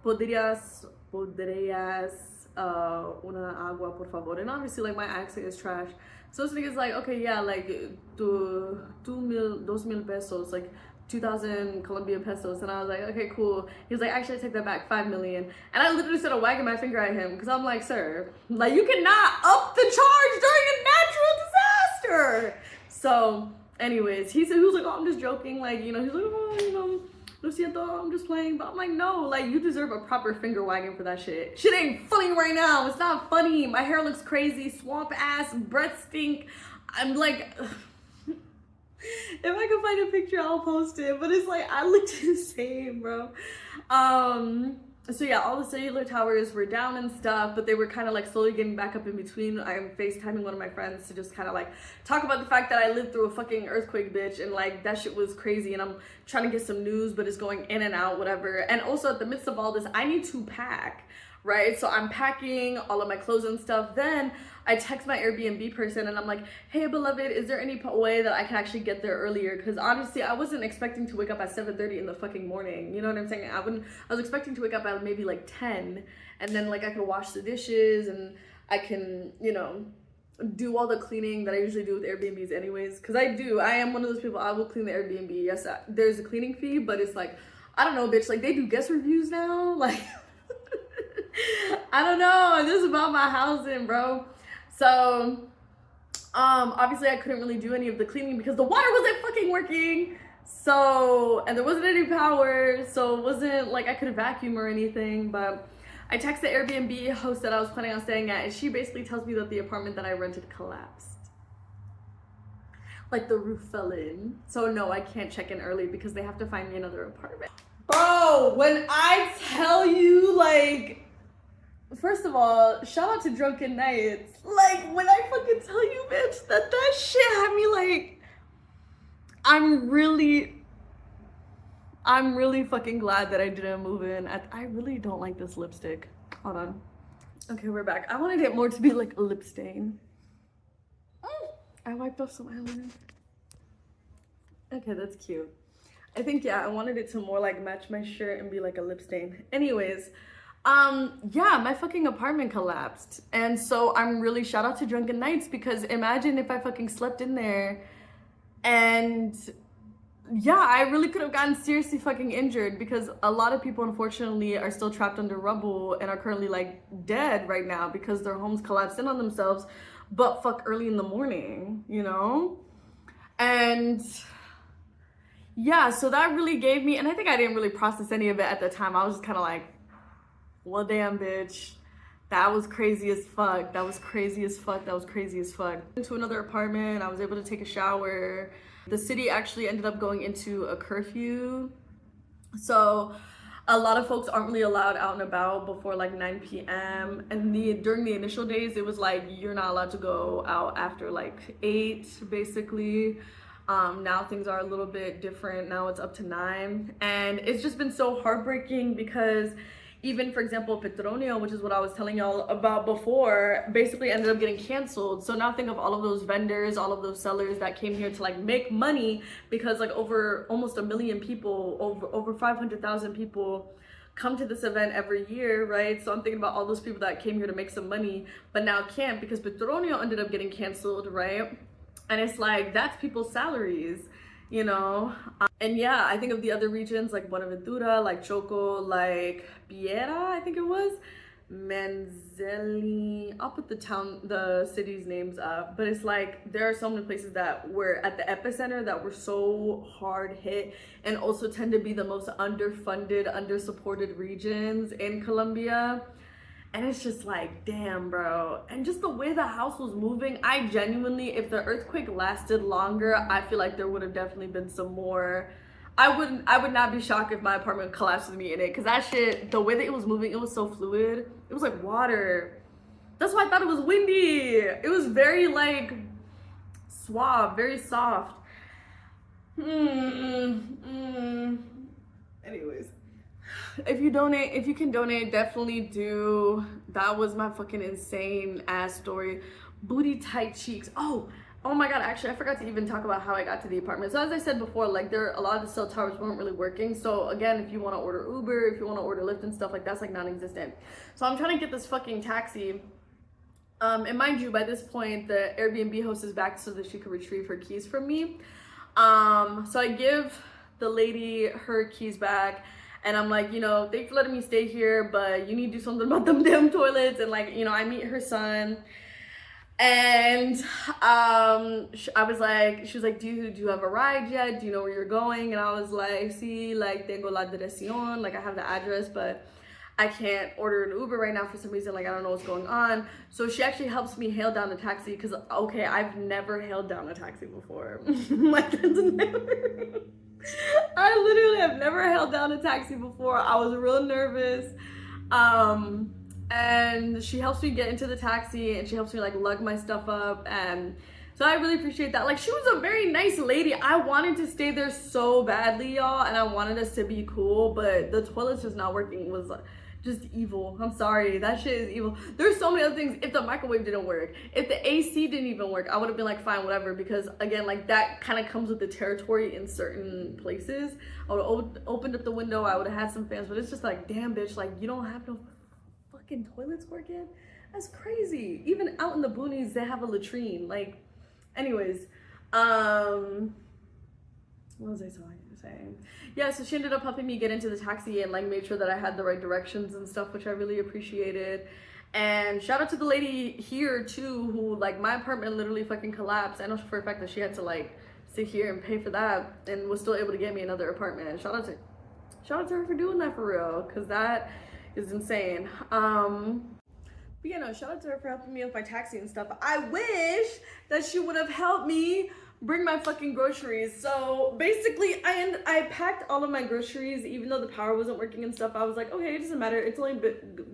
podrías una agua por favor? And obviously like my accent is trash. So this nigga's like, okay, yeah, like dos mil pesos, like 2,000 Colombian pesos. And I was like, okay, cool. He was like, actually I take that back, 5 million. And I literally started wagging my finger at him because I'm like, sir, like you cannot up the charge during a natural disaster. So anyways, he was like, oh, I'm just joking, like, you know, he's like, oh, you know, lo siento, I'm just playing. But I'm like, no, like, you deserve a proper finger wagging for that shit. Shit ain't funny right now. It's not funny. My hair looks crazy, swamp ass, breath stink. I'm like, if I can find a picture, I'll post it. But it's like, I look insane, bro. So yeah, all the cellular towers were down and stuff, but they were kind of like slowly getting back up in between. I'm FaceTiming one of my friends to just kind of like talk about the fact that I lived through a fucking earthquake, bitch, and like that shit was crazy, and I'm trying to get some news, but it's going in and out, whatever. And also at the midst of all this, I need to pack, right? So I'm packing all of my clothes and stuff. Then I text my Airbnb person and I'm like, hey beloved, is there any way that I can actually get there earlier? Because honestly, I wasn't expecting to wake up at 7:30 in the fucking morning. You know what I'm saying? I was expecting to wake up at maybe like 10, and then like I could wash the dishes and I can, you know, do all the cleaning that I usually do with Airbnbs anyways. Because I am one of those people, I will clean the Airbnb. Yes, there's a cleaning fee, but it's like, I don't know, bitch, like they do guest reviews now. Like, I don't know. This is about my housing, bro. So, obviously I couldn't really do any of the cleaning because the water wasn't fucking working. So, and there wasn't any power. So it wasn't like I could vacuum or anything. But I texted the Airbnb host that I was planning on staying at, and she basically tells me that the apartment that I rented collapsed. Like the roof fell in. So no, I can't check in early because they have to find me another apartment. Bro, when I tell you, like, first of all, shout out to Drunken Nights. Like, when I fucking tell you, bitch, that shit had me like, I'm really fucking glad that I didn't move in. I really don't like this lipstick. Hold on. Okay, we're back. I wanted it more to be like a lip stain. I wiped off some eyeliner. Okay, that's cute. I think, yeah, I wanted it to more like match my shirt and be like a lip stain. Anyways, yeah, my fucking apartment collapsed. And so I'm really, shout out to Drunken Nights, because imagine if I fucking slept in there and yeah, I really could have gotten seriously fucking injured, because a lot of people unfortunately are still trapped under rubble and are currently like dead right now because their homes collapsed in on themselves, but fuck early in the morning, you know? And yeah, so that really gave me, and I think I didn't really process any of it at the time. I was just kind of like, well, damn, bitch, that was crazy as fuck. That was crazy as fuck. That was crazy as fuck. Into another apartment, I was able to take a shower. The city actually ended up going into a curfew. So a lot of folks aren't really allowed out and about before like 9 p.m. And during the initial days, it was like, you're not allowed to go out after like 8, basically. Now things are a little bit different. Now it's up to 9. And it's just been so heartbreaking because even, for example, Petronio, which is what I was telling y'all about before, basically ended up getting canceled. So now think of all of those vendors, all of those sellers that came here to like make money, because like over almost 1 million people, over 500,000 people come to this event every year, right? So I'm thinking about all those people that came here to make some money, but now can't because Petronio ended up getting canceled, right? And it's like, that's people's salaries, you know? And yeah, I think of the other regions like Buenaventura, like Choco, like Piera, I think it was, Manzeli. I'll put the cities' names up, but it's like there are so many places that were at the epicenter that were so hard hit, and also tend to be the most underfunded, undersupported regions in Colombia. And it's just like, damn, bro. And just the way the house was moving, I genuinely, if the earthquake lasted longer, I feel like there would have definitely been some more. I would not be shocked if my apartment collapsed with me in it, because that shit, the way that it was moving, it was so fluid. It was like water. That's why I thought it was windy. It was very like suave, very soft. Anyways. If you can donate, definitely do. That was my fucking insane ass story. Booty tight cheeks. Oh my god, actually I forgot to even talk about how I got to the apartment. So as I said before, like a lot of the cell towers weren't really working. So again, if you want to order Uber, if you want to order Lyft and stuff, like that's like non-existent. So I'm trying to get this fucking taxi. And mind you, by this point the Airbnb host is back so that she could retrieve her keys from me. So I give the lady her keys back. And I'm like, you know, thanks for letting me stay here, but you need to do something about them damn toilets. And like, you know, I meet her son. And I was like, she was like, do you have a ride yet? Do you know where you're going? And I was like, sí, like, tengo la dirección. Like, I have the address, but I can't order an Uber right now for some reason. Like, I don't know what's going on. So she actually helps me hail down a taxi because, okay, I've never hailed down a taxi before. Like, that's never... I literally have never held down a taxi before. I was real nervous. And she helps me get into the taxi, and she helps me like lug my stuff up, and so I really appreciate that. Like, she was a very nice lady. I wanted to stay there so badly, y'all, and I wanted us to be cool, but the toilets just not working. It was just evil. I'm sorry, that shit is evil. There's so many other things. If the microwave didn't work, if the AC didn't even work, I would have been like, fine, whatever, because again, like, that kind of comes with the territory in certain places. I would have opened up the window, I would have had some fans, but it's just like, damn, bitch, like, you don't have no fucking toilets working? That's crazy. Even out in the boonies, they have a latrine. Like, anyways, what was I saying? Yeah, so she ended up helping me get into the taxi and like made sure that I had the right directions and stuff, which I really appreciated. And shout out to the lady here too, who, like, my apartment literally fucking collapsed. I know for a fact that she had to like sit here and pay for that and was still able to get me another apartment. Shout out to her for doing that for real, because that is insane. But yeah, no, shout out to her for helping me with my taxi and stuff. I wish that she would have helped me bring my fucking groceries. So basically, I packed all of my groceries, even though the power wasn't working and stuff. I was like, okay, it doesn't matter. It's only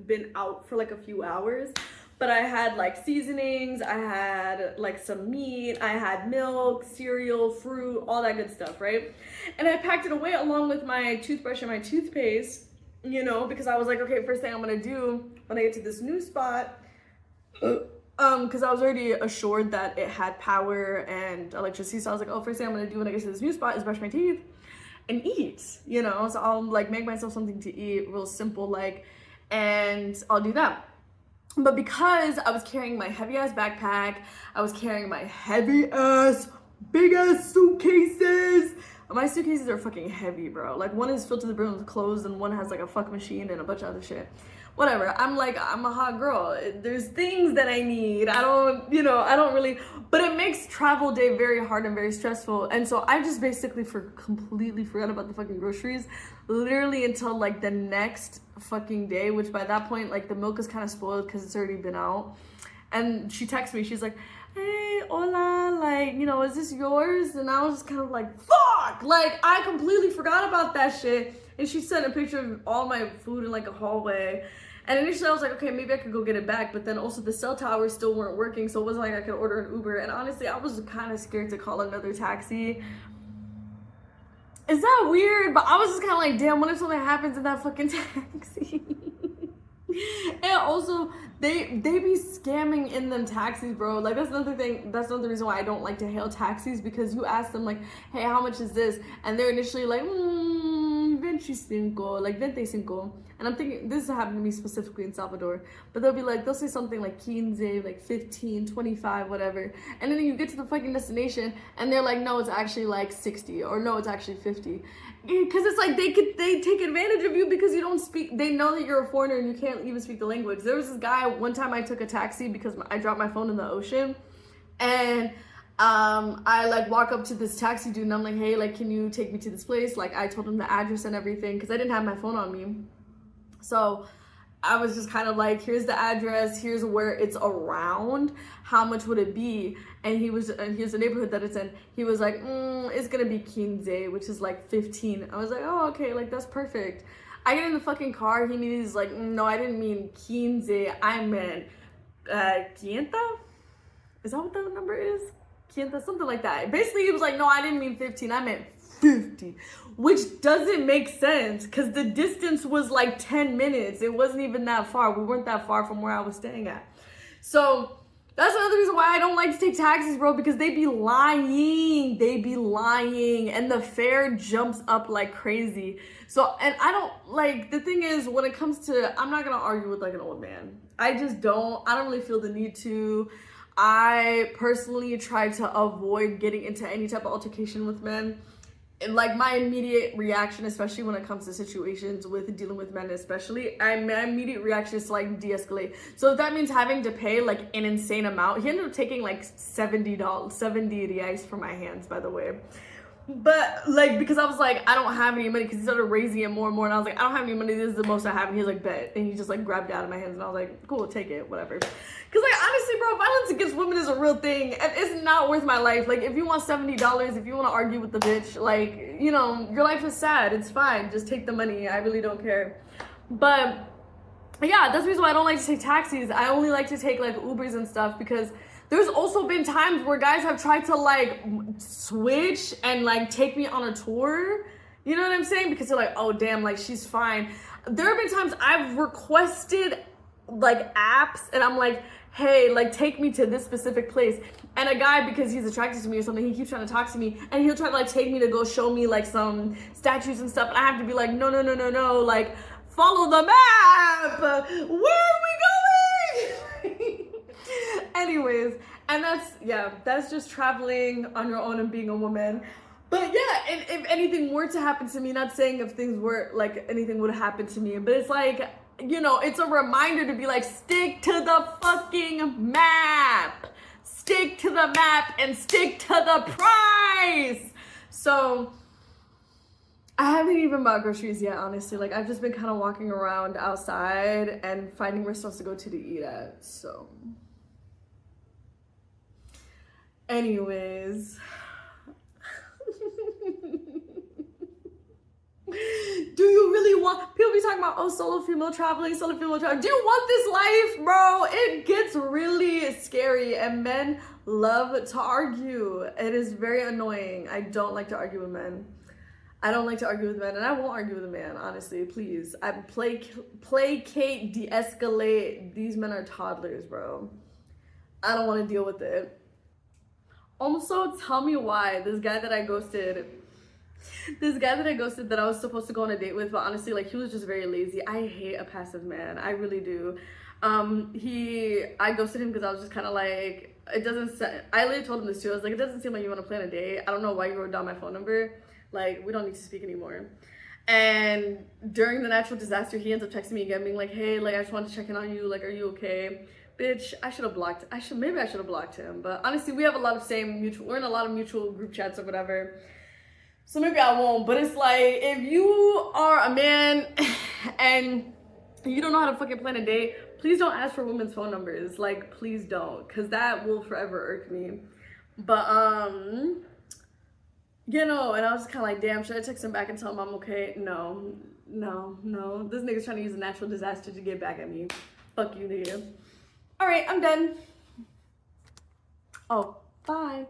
been out for like a few hours. But I had like seasonings, I had like some meat, I had milk, cereal, fruit, all that good stuff, right? And I packed it away along with my toothbrush and my toothpaste, you know, because I was like, okay, first thing I'm gonna do when I get to this new spot, because I was already assured that it had power and electricity, so I was like, oh, first thing I'm gonna do when I get to this new spot is brush my teeth and eat, you know, so I'll like make myself something to eat, real simple, like, and I'll do that. But because I was carrying my heavy ass backpack, I was carrying my heavy ass, big ass suitcases. My suitcases are fucking heavy, bro. Like, one is filled to the brim with clothes and one has like a fuck machine and a bunch of other shit. Whatever. I'm a hot girl. There's things that I need. I don't really, but it makes travel day very hard and very stressful. And so I just basically completely forgot about the fucking groceries, literally until like the next fucking day, which by that point, like, the milk is kind of spoiled because it's already been out. And she texts me, she's like, hey, hola, like, you know, is this yours? And I was just kind of like, fuck! Like, I completely forgot about that shit. And she sent a picture of all my food in like a hallway. And initially I was like, okay, maybe I could go get it back. But then also the cell towers still weren't working, so it wasn't like I could order an Uber. And honestly, I was kind of scared to call another taxi. Is that weird? But I was just kind of like, damn, what if something happens in that fucking taxi? And also, they be scamming in them taxis, bro. Like, that's another thing. That's another reason why I don't like to hail taxis, because you ask them like, hey, how much is this? And they're initially like, 25, like 25. And I'm thinking, this happened to me specifically in Salvador, but they'll say something like 15, like 15, 25, whatever. And then you get to the fucking destination and they're like, no, it's actually like 60, or no, it's actually 50. Because it's like they take advantage of you because you don't speak. They know that you're a foreigner and you can't even speak the language. There was this guy, one time I took a taxi because I dropped my phone in the ocean, and I like walk up to this taxi dude and I'm like, hey, like, can you take me to this place? Like, I told him the address and everything because I didn't have my phone on me. So I was just kind of like, here's the address, here's where it's around, how much would it be? And here's the neighborhood that it's in. He was like, it's gonna be 15, which is like 15. I was like, oh, okay, like, that's perfect. I get in the fucking car, he's like, no, I didn't mean 15, I meant 500? Is that what that number is? 500, something like that. Basically, he was like, no, I didn't mean 15, I meant 50, which doesn't make sense because the distance was like 10 minutes. It wasn't even that far. We weren't that far from where I was staying at. So that's another reason why I don't like to take taxis, bro, because they be lying. And the fare jumps up like crazy. So, and I don't, like, the thing is, when it comes to, I'm not gonna argue with like an old man. I don't really feel the need to. I personally try to avoid getting into any type of altercation with men. And like, my immediate reaction, especially when it comes to situations with dealing with men, especially, my immediate reaction is to like de-escalate. So if that means having to pay like an insane amount, he ended up taking like $70 reais from my hands, by the way. But like, because I was like, I don't have any money, because he started raising it more and more, and I was like, I don't have any money, this is the most I have. And he was like, bet. And he just like grabbed it out of my hands, and I was like, cool, take it, whatever. Because like, honestly, bro, violence against women is a real thing, and it's not worth my life. Like, if you want $70, if you want to argue with the bitch, like, you know, your life is sad, it's fine, just take the money, I really don't care. But yeah, that's the reason why I don't like to take taxis. I only like to take like Ubers and stuff, because there's also been times where guys have tried to like switch and like take me on a tour. You know what I'm saying? Because they're like, oh damn, like she's fine. There have been times I've requested like apps and I'm like, hey, like take me to this specific place. And a guy, because he's attracted to me or something, he keeps trying to talk to me and he'll try to like take me to go show me like some statues and stuff. And I have to be like, no, like follow the map. Where are we going? Anyways, and that's just traveling on your own and being a woman. But yeah, if anything were to happen to me, not saying if things were like anything would happen to me, but it's like, you know, it's a reminder to be like, stick to the fucking map. Stick to the map and stick to the price. So I haven't even bought groceries yet, honestly. Like I've just been kind of walking around outside and finding restaurants to go to eat at. So anyways. Do you really want, people be talking about, oh, solo female traveling. Do you want this life, bro? It gets really scary and men love to argue. It is very annoying. I don't like to argue with men. I don't like to argue with men, and I won't argue with a man, honestly, please. I placate, de-escalate. These men are toddlers, bro. I don't want to deal with it. Also, tell me why this guy that I ghosted that I was supposed to go on a date with, but honestly, like, he was just very lazy. I hate a passive man. I really do. I ghosted him because I was just kind of like, I literally told him this too. I was like, it doesn't seem like you want to plan a date. I don't know why you wrote down my phone number. Like, we don't need to speak anymore. And during the natural disaster, he ends up texting me again, being like, hey, like, I just wanted to check in on you. Like, are you okay? Bitch, maybe I should have blocked him. But honestly, we're in a lot of mutual group chats or whatever. So maybe I won't. But it's like, if you are a man and you don't know how to fucking plan a date, please don't ask for women's phone numbers. Like, please don't. Because that will forever irk me. But, you know, and I was kind of like, damn, should I text him back and tell him I'm okay? No. This nigga's trying to use a natural disaster to get back at me. Fuck you, nigga. All right, I'm done. Oh, bye.